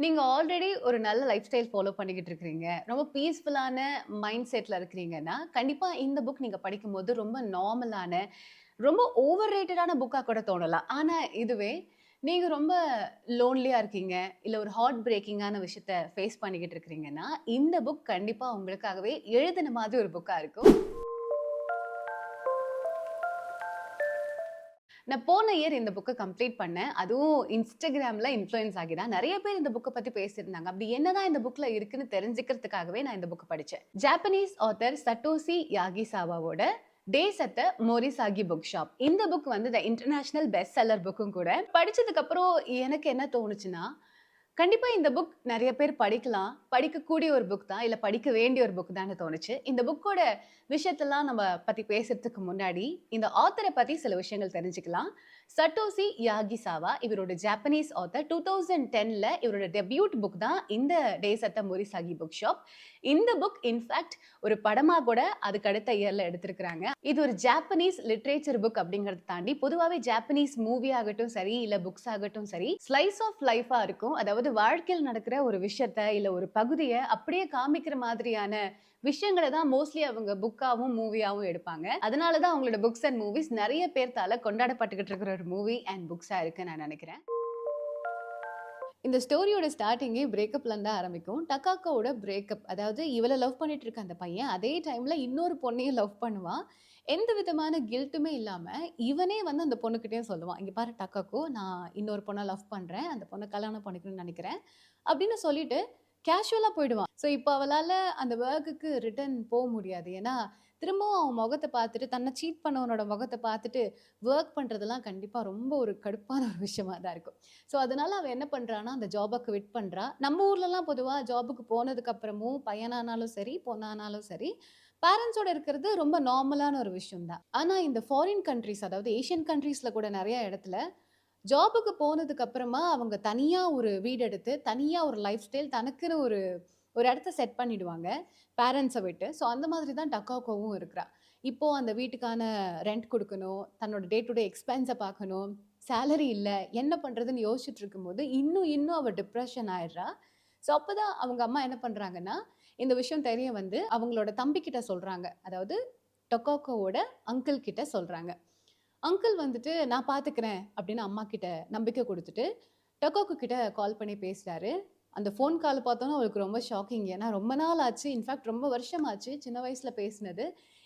நீங்க ஆல்ரெடி ஒரு நல்ல லைஃப் ஸ்டைல் ஃபாலோ பண்ணிக்கிட்டு இருக்கிறீங்க. ரொம்ப பீஸ்ஃபுல்லான மைண்ட் செட்ல இருக்கிறீங்கன்னா, கண்டிப்பா இந்த புக் நீங்க படிக்கும்போது ரொம்ப நார்மலான, ரொம்ப ஓவர் ரேட்டடான புக்கா கூட தோணலாம். ஆனா இதுவே நீங்க ரொம்ப லோன்லியா இருக்கீங்க, இல்ல ஒரு ஹார்ட் பிரேக்கிங்கான விஷயத்த ஃபேஸ் பண்ணிக்கிட்டு இருக்கிறீங்கன்னா, இந்த புக் கண்டிப்பா உங்களுக்காகவே எழுதின மாதிரி ஒரு புக்கா இருக்கும். நான் போன இயர் இந்த புக்க கம்ப்ளீட் பண்ணேன். அதுவும் Instagramல இன்ஃப்ளூயன்ஸ் ஆகி தான். நெறைய பேர் இந்த புக்க பத்தி பேசியிருந்தாங்க. அப்படி என்னதான் இந்த புக்ல இருக்குன்னு தெரிஞ்சுக்கிறதுக்காகவே நான் இந்த புக்க படிச்சேன். ஜாப்பனீஸ் ஆத்தர் சட்டோசி யாகிசாவாவோட days at the Morisaki bookshop. இந்த புக் வந்து த இன்டர்நேஷனல் பெஸ்ட் செல்லர் புக்கும் கூட. படிச்சதுக்கு அப்புறம் எனக்கு என்ன தோணுச்சுன்னா, கண்டிப்பா இந்த புக் நெறைய பேர் படிக்கலாம். படிக்கக்கூடிய ஒரு புக் தான். இல்ல படிக்க வேண்டிய ஒரு புக் தான்னு தோணுச்சு. இந்த புக்கோட விஷயத்தெல்லாம் நம்ம பத்தி பேசுறதுக்கு முன்னாடி, இந்த ஆத்தர பத்தி சில விஷயங்கள் தெரிஞ்சுக்கலாம். சட்டோசி யாகிசாவா இவரோட ஜாப்பனீஸ் ஆத்தர். 2010ல இவரோட டெபியூட் புக் தான் இந்த days at the Morisaki bookshop. இந்த புக் இன்ஃபாக்ட் ஒரு படமா கூட அதுக்கு அடுத்த இயர்ல எடுத்திருக்கிறாங்க. இது ஒரு ஜாப்பனீஸ் லிட்ரேச்சர் புக் அப்படிங்கறத தாண்டி பொதுவாவே ஜாப்பனீஸ் மூவி ஆகட்டும் சரி, இல்ல புக்ஸ் ஆகட்டும் சரி, ஸ்லைஸ் ஆஃப் லைஃபா இருக்கும். அதாவது வாழ்க்கையில் நடக்கிற ஒரு விஷயத்த இல்ல ஒரு பகுதிய அப்படியே காமிக்கிற மாதிரியான விஷயங்கள தான் மோஸ்ட்லி அவங்க புக்காவும், மூவியாவும் எடுப்பாங்க. அதனால தான் அவங்களோட புக்ஸ் அண்ட் மூவிஸ் நெறைய பேர்த்தால கொண்டாடப்பட்டுக்கிட்டு இருக்கிற ஒரு மூவி அண்ட் புக்ஸா இருக்குன்னு நான் நெனைக்கிறேன். இந்த ஸ்டோரியோட ஸ்டார்ட்டிங்கே பிரேக்கப்ல இருந்து ஆரம்பிக்கும். டக்காக்கோவோட பிரேக்கப். அதாவது இவள லவ் பண்ணிட்டு இருக்க அந்த பையன், அதே டைம்ல இன்னொரு பொண்ணையும் லவ் பண்ணுவான். எந்த விதமான கில்ட்டுமே இல்லாம, இவனே வந்து அந்த பொண்ணுகிட்டயும் சொல்லுவான். "இங்க பாரு டக்காக்கோ, நான் இன்னொரு பொண்ண லவ் பண்றேன். அந்த பொண்ண கல்யாணம் பண்ணிக்கணும்னு நெனைக்கிறேன்." அப்படின்னு சொல்லிட்டு கேஷுவலா போயிடுவான். ஸோ இப்ப அவளால அந்த வொர்க்குக்கு ரிட்டர்ன் முடியாது. ஏன்னா, திரும்பவும் அவன் முகத்த பார்த்துட்டு, தன்ன சீட் பண்ணவனோட முகத்த பார்த்துட்டு, வொர்க் பண்றதெல்லாம் கண்டிப்பா ரொம்ப ஒரு கடுப்பான ஒரு விஷயமா தான் இருக்கும். ஸோ, அதனால அவ என்ன பண்றான்னா, அந்த ஜாப குவிட் பண்றா. நம்ம ஊர்லலாம் பொதுவா ஜாபுக்கு போனதுக்கு அப்புறமும் பையனானாலும் சரி, பொண்ணானாலும் சரி, பேரண்ட்ஸோட இருக்கிறது ரொம்ப நார்மலான ஒரு விஷயம் தான். ஆனா இந்த ஃபாரின் கண்ட்ரீஸ் அதாவது ஏசியன் கண்ட்ரீஸ்ல கூட நெறைய இடத்துல, ஜாபுக்கு போனதுக்கு அப்புறமா அவங்க தனியா ஒரு வீடு எடுத்து, தனியா ஒரு லைஃப் ஸ்டைல் தனக்குன்னு ஒரு ஒரு இடத்த செட் பண்ணிடுவாங்க. பேரண்ட்ஸ விட்டு. ஸோ அந்த மாதிரி தான் டக்காக்கோவும் இருக்கிறா. இப்போ அந்த வீட்டுக்கான ரெண்ட் குடுக்கணும். தன்னோட டே டு டே எக்ஸ்பென்ஸ பார்க்கணும். சேலரி இல்ல. என்ன பண்றதுன்னு யோசிச்சுட்டு இருக்கும்போது, இன்னும் அவ டிப்ரஷன் ஆயிடுறா. ஸோ அப்பதான் அவங்க அம்மா என்ன பண்றாங்கன்னா, இந்த விஷயம் தெரிய வந்து அவங்களோட தம்பிகிட்ட சொல்றாங்க. அதாவது டொக்காக்கோவோட அங்கிள் கிட்ட சொல்றாங்க. அங்கிள் வந்துட்டு நான் பார்த்துக்கிறேன் அப்படின்னு அம்மா கிட்ட நம்பிக்கை குடுத்துட்டு, டொக்காக்கோ கிட்ட கால் பண்ணி பேசுறாரு. அந்த ஃபோன் கால் பார்த்தோனே அவளுக்கு ரொம்ப ஷாக்கிங். ஏன்னா ரொம்ப நாள் ஆச்சு. இன்ஃபாக்ட் ரொம்ப வருஷம் ஆச்சு. சின்ன வயசுல பேசினது.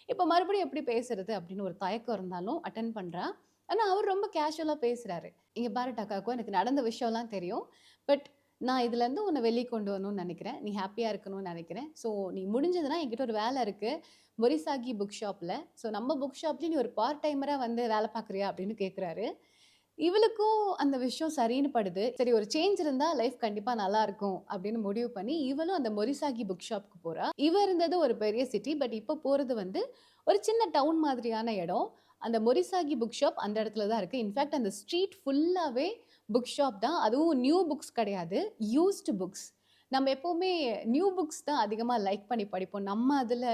இப்ப மறுபடியும் எப்படி பேசுறது அப்படின்னு ஒரு தயக்கம் இருந்தாலும் அட்டெண்ட் பண்றா. ஆனா அவர் ரொம்ப கேஷுவலா பேசுறாரு. "இங்க பாரு டக்காக்கோ, எனக்கு நடந்த விஷயம்லாம் தெரியும். பட் நான் இதுலேருந்து உன்ன வெளிய கொண்டு வரணும்னு நெனைக்கிறேன். நீ ஹேப்பியா இருக்கணும்னு நெனைக்கிறேன். ஸோ நீ முடிஞ்சதுன்னா என்கிட்ட ஒரு வேலை இருக்கு. மொரிசாகி புக் ஷாப்ல. ஸோ நம்ம புக் ஷாப்லயும் நீ ஒரு பார்ட் டைமரா வந்து வேலை பார்க்குறியா?" அப்படின்னு கேட்குறாரு. இவளுக்கும் அந்த விஷயம் சரின்னு படுது. சரி ஒரு சேஞ்ச் இருந்தா லைஃப் கண்டிப்பா நல்லா இருக்கும் அப்படின்னு முடிவு பண்ணி, இவளும் அந்த மொரிசாகி புக் ஷாப்க்கு போறா. இவ இருந்தது ஒரு பெரிய சிட்டி. பட் இப்ப போறது வந்து ஒரு சின்ன டவுன் மாதிரியான இடம். அந்த மொரிசாகி புக் ஷாப் அந்த இடத்துல தான் இருக்கு. இன்ஃபாக்ட் அந்த ஸ்ட்ரீட் ஃபுல்லாவே புக் ஷாப் தான். அதுவும் நியூ புக்ஸ் கிடையாது. Used books. நம்ம எப்பவுமே நியூ புக்ஸ் தான் அதிகமா லைக் பண்ணி படிப்போம். நம்ம அதுல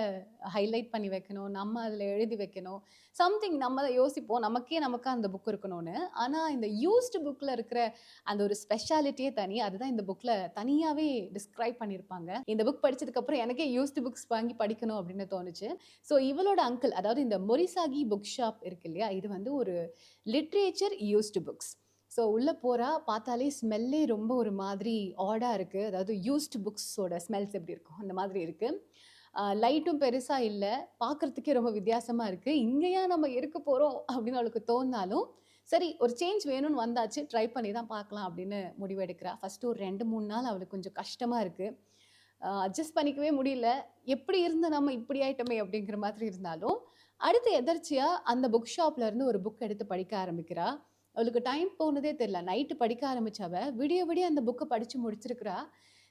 ஹைலைட் பண்ணி வைக்கணும். நம்ம அதுல எழுதி வைக்கணும். சம்திங் நம்ம யோசிப்போம். நமக்கா அந்த புக் இருக்கணும்னு. ஆனா இந்த யூஸ்டு புக்ல இருக்கிற அந்த ஒரு ஸ்பெஷாலிட்டியே தனி. அதுதான் இந்த புக்ல தனியாவே டிஸ்கிரைப் பண்ணியிருப்பாங்க. இந்த புக் படிச்சதுக்கு அப்புறம் எனக்கே யூஸ்டு புக்ஸ் வாங்கி படிக்கணும் அப்படின்னு தோணுச்சு. ஸோ இவளோட அங்கிள் அதாவது இந்த மொரிசாகி புக் ஷாப் இருக்கு இல்லையா? இது வந்து ஒரு லிட்ரேச்சர் யூஸ்டு புக்ஸ். ஸோ உள்ள போறா, பார்த்தாலே ஸ்மெல்லே ரொம்ப ஒரு மாதிரி ஆடா இருக்கு. அதாவது யூஸ்டு புக்ஸோட ஸ்மெல்ஸ் எப்படி இருக்கும்? அந்த மாதிரி இருக்கு. லைட்டும் பெருசா இல்ல. பார்க்கறதுக்கே ரொம்ப வித்தியாசமா இருக்கு. இங்கேயா நம்ம இருக்க போறோம் அப்படின்னு அவளுக்கு தோணுனாலும், சரி ஒரு சேஞ்ச் வேணும்னு வந்தாச்சு. ட்ரை பண்ணி தான் பார்க்கலாம் அப்படின்னு முடிவெடுக்கிறா. ஃபர்ஸ்ட்டு ஒரு 2, 3 நாள் அவளுக்கு கொஞ்சம் கஷ்டமா இருக்கு. அட்ஜஸ்ட் பண்ணிக்கவே முடியல. எப்படி இருந்த நம்ம இப்படி ஆயிட்டோமே அப்படிங்கிற மாதிரி இருந்தாலும், அடுத்து எதர்ச்சியா அந்த புக் ஷாப்ல இருந்து ஒரு புக் எடுத்து படிக்க ஆரம்பிக்கிறா. அவளுக்கு டைம் போனதே தெரியல. நைட்டு படிக்க ஆரம்பிச்ச அவ, விடிய விடிய அந்த புக்க படிச்சு முடிச்சிருக்கிறா.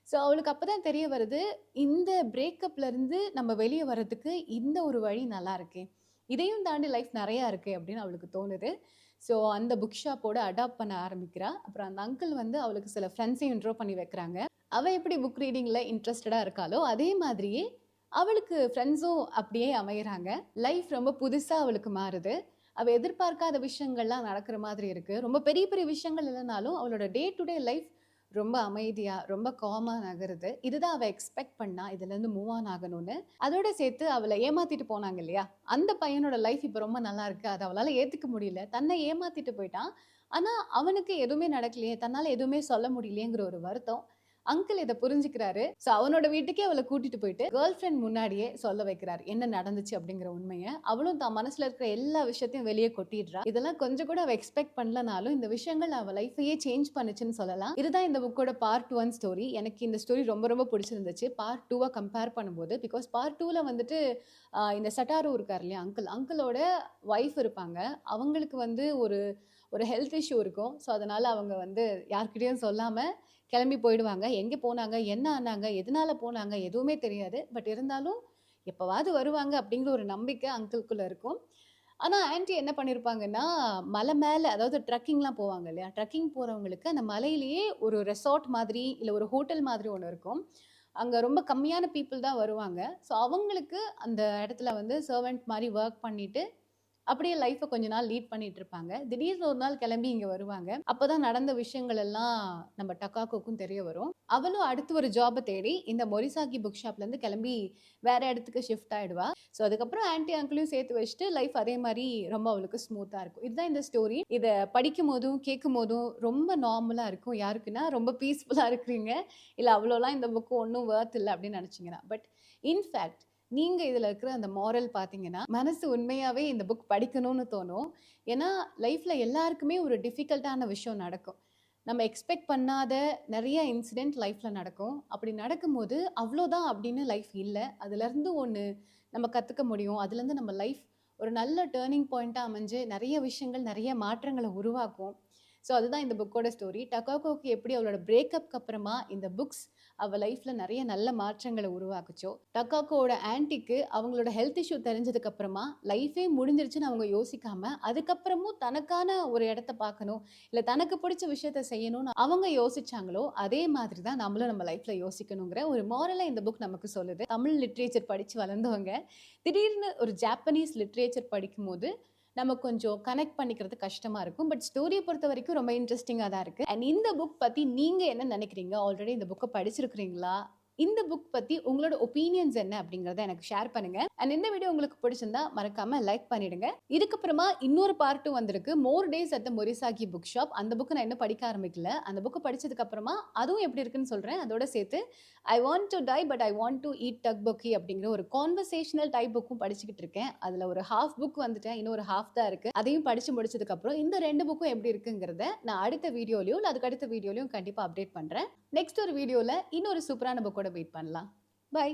ஸோ அவளுக்கு அப்பதான் தெரிய வருது, இந்த பிரேக்கப்ல இருந்து நம்ம வெளிய வரதுக்கு இந்த ஒரு வழி நல்லா இருக்கே. இதையும் தாண்டி லைஃப் நெறையா இருக்கே அப்படின்னு அவளுக்கு தோணுது. ஸோ அந்த புக் ஷாப்போட அடாப்ட் பண்ண ஆரம்பிக்கிறா. அப்புறம் அந்த அங்கிள் வந்து அவளுக்கு சில ஃப்ரெண்ட்ஸையும் இன்ட்ரோ பண்ணி வைக்கிறாங்க. அவ எப்படி புக் ரீடிங்ல இன்ட்ரஸ்டடா இருக்காளோ, அதே மாதிரியே அவளுக்கு ஃப்ரெண்ட்ஸும் அப்படியே அமையறாங்க. லைஃப் ரொம்ப புதுசா அவளுக்கு மாறுது. அவ எதிர்பார்க்காத விஷயங்கள்லாம் நடக்கிற மாதிரி இருக்கு. ரொம்ப பெரிய பெரிய விஷயங்கள் இல்லனாலும், அவளோட டே டு டே லைஃப் ரொம்ப அமைதியா, ரொம்ப காமா நகருது. இதுதான் அவ எக்ஸ்பெக்ட் பண்ணா, இதுலேருந்து மூவ் ஆன் ஆகணும்னு. அதோட சேர்த்து அவள ஏமாத்திட்டு போனாங்க இல்லையா? அந்த பையனோட லைஃப் இப்ப ரொம்ப நல்லா இருக்கு. அத அவளால ஏத்துக்க முடியல. தன்னை ஏமாத்திட்டு போயிட்டான். ஆனா, அவனுக்கு எதுவுமே நடக்கலையே, தன்னால எதுவுமே சொல்ல முடியலையேங்கிற ஒரு வருத்தம். அங்கிள் இத புரிஞ்சுக்கிறாரு. ஸோ அவனோட வீட்டுக்கே அவள கூட்டிட்டு போயிட்டு, கேர்ள் ஃபிரெண்ட் முன்னாடியே சொல்ல வைக்கிறாரு. என்ன நடந்துச்சு அப்படிங்கிற உண்மைய. அவளும் தான் மனசுல இருக்கிற எல்லா விஷயத்தையும் வெளிய கொட்டிடுறா. இதெல்லாம் கொஞ்சம் கூட அவ எக்ஸ்பெக்ட் பண்ணலனாலும், இந்த விஷயங்கள் அவ லைஃபையே சேஞ்ச் பண்ணுச்சுன்னு சொல்லலாம். இதுதான் இந்த புக்கோட பார்ட் 1 ஸ்டோரி. எனக்கு இந்த ஸ்டோரி ரொம்ப ரொம்ப பிடிச்சிருந்துச்சு. பார்ட் 2 கம்பேர் பண்ணும்போது. பிகாஸ் பார்ட் 2ல வந்துட்டு இந்த சட்டாரோ இருக்கார் இல்லையா அங்கிள். அங்கிளோட ஒய்ஃப் இருப்பாங்க. அவங்களுக்கு வந்து ஒரு ஒரு ஹெல்த் இஷ்யூ இருக்கும். ஸோ அதனால அவங்க வந்து யார்கிட்டயும் சொல்லாம கிளம்பி போயிடுவாங்க. எங்கே போனாங்க? என்ன ஆனாங்க? எதனால போனாங்க? எதுவுமே தெரியாது. பட் இருந்தாலும் எப்பவாவது வருவாங்க அப்படிங்கிற ஒரு நம்பிக்கை அங்கிள்குள்ள இருக்கும். ஆனா ஆன்டி என்ன பண்ணியிருப்பாங்கன்னா, மலை மேல அதாவது ட்ரெக்கிங்லாம் போவாங்க இல்லையா? ட்ரெக்கிங் போறவங்களுக்கு அந்த மலையிலேயே ஒரு ரெசார்ட் மாதிரி, இல்ல ஒரு ஹோட்டல் மாதிரி ஒண்ணு இருக்கும். அங்க ரொம்ப கம்மியான பீப்பிள் தான் வருவாங்க. ஸோ அவங்களுக்கு அந்த இடத்துல வந்து சர்வெண்ட் மாரி வொர்க் பண்ணிட்டு அப்படியே லைஃப்ப கொஞ்ச நாள் லீட் பண்ணிட்டு இருப்பாங்க. திடீர்னு ஒரு நாள் கிளம்பி இங்க வருவாங்க. அப்பதான் நடந்த விஷயங்கள் எல்லாம் நம்ம டக்காகோக்கும் தெரிய வரும். அவளும் அடுத்து ஒரு ஜாப தேடி இந்த மொரிசாகி புக் ஷாப்ல இருந்து கிளம்பி வேற இடத்துக்கு ஷிஃப்ட் ஆயிடுவா. ஸோ அதுக்கப்புறம் ஆன்டி அங்கிளையும் சேர்த்து வச்சுட்டு லைஃப் அதே மாரி ரொம்ப அவளுக்கு ஸ்மூத்தா இருக்கும். இதுதான் இந்த ஸ்டோரி. இத படிக்கும் போதும், கேட்கும் போதும் ரொம்ப நார்மலா இருக்கும். யாருக்குன்னா ரொம்ப பீஸ்ஃபுல்லா இருக்கிறீங்க. இல்ல அவ்வளோலாம் இந்த புக் ஒண்ணும் வொர்த் இல்ல அப்படின்னு நினைச்சீங்கன்னா. பட் இன்ஃபேக்ட் நீங்க இதுல இருக்கிற அந்த மாரல் பார்த்தீங்கன்னா, மனசு உண்மையாவே இந்த புக் படிக்கணும்னு தோணும். ஏன்னா, லைஃப்ல எல்லாருக்குமே ஒரு டிஃபிகல்ட்டான விஷயம் நடக்கும். நம்ம எக்ஸ்பெக்ட் பண்ணாத நெறைய இன்சிடென்ட் லைஃப்ல நடக்கும். அப்படி நடக்கும்போது, அவ்வளோதான் அப்படின்னு லைஃப் இல்ல. அதுலருந்து ஒண்ணு நம்ம கத்துக்க முடியும். அதுலருந்து நம்ம லைஃப் ஒரு நல்ல டர்னிங் பாயிண்ட்டா அமைஞ்சு, நெறைய விஷயங்கள், நெறைய மாற்றங்கள உருவாக்கும். ஸோ அதுதான் இந்த புக்கோட ஸ்டோரி. டகாகோக்கு எப்படி அவளோட பிரேக்கப்க்கு அப்புறமா இந்த புக்ஸ் அவ லைஃப்ல நெறைய நல்ல மாற்றங்கள உருவாக்குச்சோ, டகாகோவோட ஆன்டிக்கு அவங்களோட ஹெல்த் இஷ்யூ தெரிஞ்சதுக்கு அப்புறமா லைஃபே முடிஞ்சிருச்சுன்னு அவங்க யோசிக்காம, அதுக்கப்புறமும் தனக்கான ஒரு இடத்த பார்க்கணும், இல்ல தனக்கு பிடிச்ச விஷயத்த செய்யணும்னு அவங்க யோசிச்சாங்களோ, அதே மாதிரி தான் நம்மளும் நம்ம லைஃப்ல யோசிக்கணுங்கிற ஒரு மாரலா இந்த புக் நமக்கு சொல்லுது. தமிழ் லிட்ரேச்சர் படிச்சு வளர்ந்தவங்க, திடீர்னு ஒரு ஜாப்பனீஸ் லிட்ரேச்சர் படிக்கும்போது நம்ம கொஞ்சம் கனெக்ட் பண்ணிக்கிறது கஷ்டமா இருக்கும். பட் ஸ்டோரிய பொறுத்தவரைக்கும் ரொம்ப இன்ட்ரஸ்டிங்கா தான் இருக்கு. அண்ட் இந்த புக் பத்தி நீங்க என்ன நினைக்கிறீங்க? ஆல்ரெடி இந்த புக்க படிச்சிருக்கிறீங்களா? இந்த புக் பத்தி உங்களோட ஒப்பீனியன்ஸ் என்ன அப்படிங்கிறத எனக்கு ஷேர் பண்ணுங்க. அண்ட் இந்த வீடியோ உங்களுக்கு பிடிச்சிருந்தா மறக்காம லைக் பண்ணிடுங்க. இதுக்கப்புறமா இன்னொரு பார்ட்டும் வந்திருக்கு. More days at the Morisaki bookshop. அந்த புக் நான் இன்னும் படிக்க ஆரம்பிக்கல. அந்த புக் படிச்சதுக்கு அப்புறமா அதுவும் எப்படி இருக்குன்னு சொல்றேன். அதோட சேர்த்து I want to die but I want to eat tteokbokki அப்படிங்கிற ஒரு கான்வர்சேஷனல் டைப் புக்கும் படிச்சுக்கிட்டு இருக்கேன். அதுல ஒரு ஹாஃப் புக் வந்துட்டேன். இன்னொரு ஹாஃப் தான் இருக்கு. அதையும் படிச்சு முடிச்சதுக்கு அப்புறம் இந்த 2 புக்கும் எப்படி இருக்குங்கிறத நான் அடுத்த வீடியோலயும் இல்ல அதுக்கு அடுத்த வீடியோலயும் கண்டிப்பா அப்டேட் பண்றேன். நெக்ஸ்ட் ஒரு வீடியோல இன்னொரு சூப்பரான புக்கோட மீட் பண்ணலாம். பை.